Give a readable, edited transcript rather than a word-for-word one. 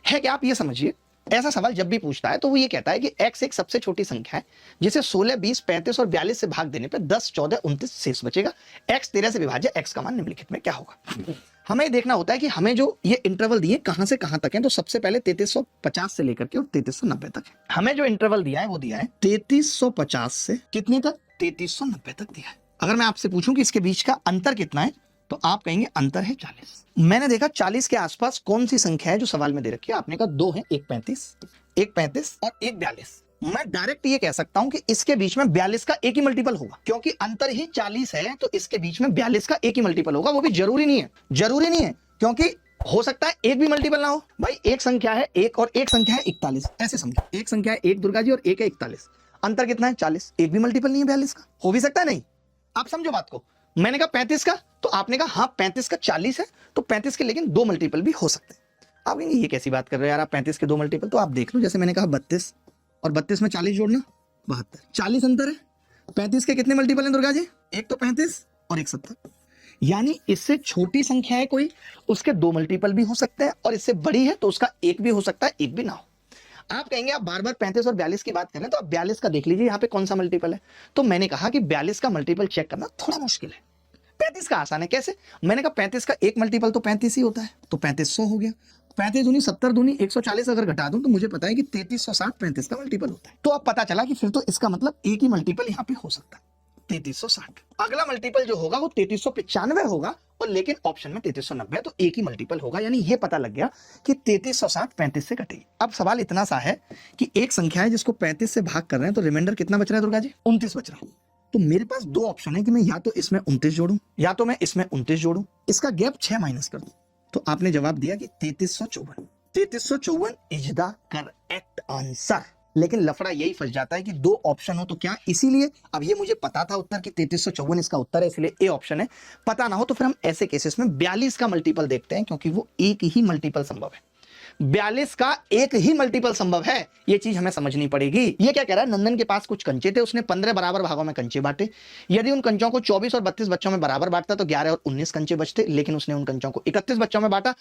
है क्या, आप ये समझिए, ऐसा सवाल जब भी पूछता है तो वो ये कहता है कि x एक सबसे छोटी संख्या है जिसे 16, 20, 35 और 42 से भाग देने पर 10, 14, 29 शेष बचेगा। x 13 से विभाज्य x का मान निम्नलिखित में क्या होगा। हमें देखना होता है कि हमें जो ये इंटरवल दिए कहां से कहां तक है। तो सबसे पहले 3350 से लेकर के और 3390 तक है। हमें जो इंटरवल दिया है वो दिया है 3350 से कितनी तक, 3390 तक दिया है। अगर मैं आपसे पूछूं कि इसके बीच का अंतर कितना है तो आप कहेंगे अंतर है 40। मैंने देखा 40 के आसपास कौन सी संख्या है जो सवाल में दे रखी है। आपने कहा दो है, एक 35 और एक 42। मैं डायरेक्ट ये कह सकता हूं कि इसके बीच में 42 का एक ही मल्टीपल होगा, क्योंकि अंतर ही 40 है तो इसके बीच में 42 का एक ही मल्टीपल होगा। वो भी जरूरी नहीं है, क्योंकि हो सकता है एक भी मल्टीपल ना हो। भाई एक संख्या है एक और एक संख्या है 41, ऐसे समझो, एक संख्या है एक दुर्गा जी और एक है 41, अंतर कितना है 40, एक भी मल्टीपल नहीं है 42 का। हो भी सकता है नहीं, आप समझो बात को। मैंने कहा 35 का, तो आपने कहा हाँ 35 का 40 है, तो 35 के लेकिन दो मल्टीपल भी हो सकते हैं। आप कहेंगे ये कैसी बात कर रहे हो यार आप, 35 के दो मल्टीपल। तो आप देख लो, जैसे मैंने कहा 32 और 32 में 40 जोड़ना 72, 40 अंतर है। 35 के कितने मल्टीपल हैं दुर्गा जी, एक तो 35 और एक 70, यानी इससे छोटी संख्या है कोई, उसके दो मल्टीपल भी हो सकते हैं, और इससे बड़ी है तो उसका एक भी हो सकता है, एक भी ना हो। आप कहेंगे आप बार बार 35 और 42 की बात कर रहे हैं, तो आप 42 का देख लीजिए यहाँ पे कौन सा मल्टीपल है। तो मैंने कहा कि 42 का मल्टीपल चेक करना थोड़ा मुश्किल है, 35 का आसान है। कैसे, मैंने कहा 35 का एक मल्टीपल तो 35 ही होता है, तो 3500 हो गया। 35 दूनी 70 दूनी 140 अगर घटा दूं तो मुझे पता है कि 3360 35 का मल्टीपल होता है। तो अब पता चला कि फिर तो इसका मतलब एक ही मल्टीपल यहाँ पे हो सकता है, 3360। अगला मल्टीपल जो होगा वो 3395 होगा, और लेकिन ऑप्शन में 3390 है, तो एक ही मल्टीपल होगा। यानी ये पता लग गया कि 3360 35 से कटेगी। अब सवाल इतना सा है कि एक संख्या है जिसको 35 से भाग कर रहे हैं, तो रिमाइंडर कितना बच रहा है दुर्गा जी, 29 बच रहा है। तो मेरे पास दो ऑप्शन है कि मैं या तो इसमें 29 जोड़ूं या तो मैं इसमें 29 जोड़ूं, इसका गैप 6 माइनस कर दूं। तो आपने जवाब दिया कि 3354 इज द करेक्ट आंसर। लेकिन लफड़ा यही फंस जाता है कि दो ऑप्शन हो तो क्या, इसीलिए अब ये मुझे पता था उत्तर कि 3354 इसका उत्तर है, इसलिए ए ऑप्शन है। पता ना हो तो फिर हम ऐसे केसेस में 42 का मल्टीपल देखते हैं, क्योंकि वो एक ही मल्टीपल संभव है। 42 का एक ही मल्टीपल संभव है, ये चीज हमें समझनी पड़ेगी। ये क्या कह रहा है, नंदन के पास कुछ कंचे थे, उसने 15 बराबर भागों में कंचे बांटे। यदि उन कंचों को 24 और 32 बच्चों में बराबर बांटता तो 11 और 19 कंचे बचते, लेकिन उसने उन कंचों को 31 बच्चों में बांटा